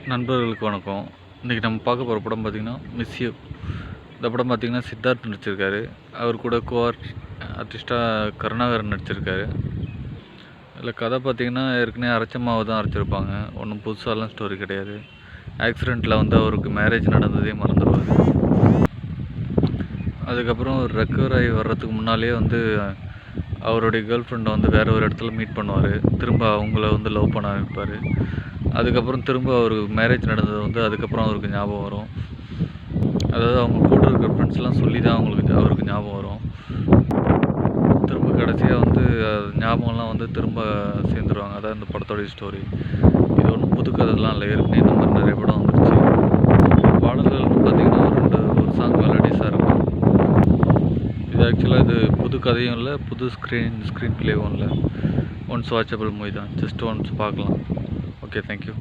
நண்பர்களுக்கு வணக்கம். இன்றைக்கி நம்ம பார்க்க போகிற படம் பார்த்திங்கன்னா மிஸ் யூ. இந்த படம் பார்த்திங்கன்னா சித்தார்த் நடிச்சிருக்காரு. அவர் கூட ஆர்டிஸ்ட்டாக கருணாகரன் நடிச்சிருக்காரு. இதில் கதை பார்த்திங்கன்னா ஏற்கனவே அரைச்சமாவை தான் அரைச்சிருப்பாங்க. ஒன்றும் புதுசாலாம் ஸ்டோரி கிடையாது. ஆக்சிடெண்ட்டில் அவருக்கு மேரேஜ் நடந்ததே மறந்துடுவார். அதுக்கப்புறம் ரெக்கவர் ஆகி வர்றதுக்கு முன்னாலே அவருடைய கேர்ள் ஃப்ரெண்டை வேறு ஒரு இடத்துல மீட் பண்ணுவார். திரும்ப அவங்கள லவ் பண்ண ஆரம்பிப்பார். அதுக்கப்புறம் திரும்ப அவருக்கு மேரேஜ் நடந்தது அதுக்கப்புறம் அவருக்கு ஞாபகம் வரும். அதாவது அவங்க கூட இருக்கிற ஃப்ரெண்ட்ஸ்லாம் சொல்லி தான் அவருக்கு ஞாபகம் வரும். திரும்ப கடைசியாக ஞாபகம்லாம் திரும்ப சேர்ந்துருவாங்க. அதான் இந்த படத்தோடைய ஸ்டோரி. இது ஒன்றும் புது கதைலாம் இல்லை. ஏற்கனவே இந்த மாதிரி நிறைய படம் வந்துருச்சு. பாடல்கள் பார்த்திங்கன்னா ஒரு சாங் மெலடிஸாக இருக்கும். இது ஆக்சுவலாக இது புது கதையும் இல்லை, புது ஸ்க்ரீன் ப்ளேவும் இல்லை. ஒன்ஸ் வாட்சபிள் மூவி தான். ஜஸ்ட் ஒன்ஸ் பார்க்கலாம். Okay, thank you.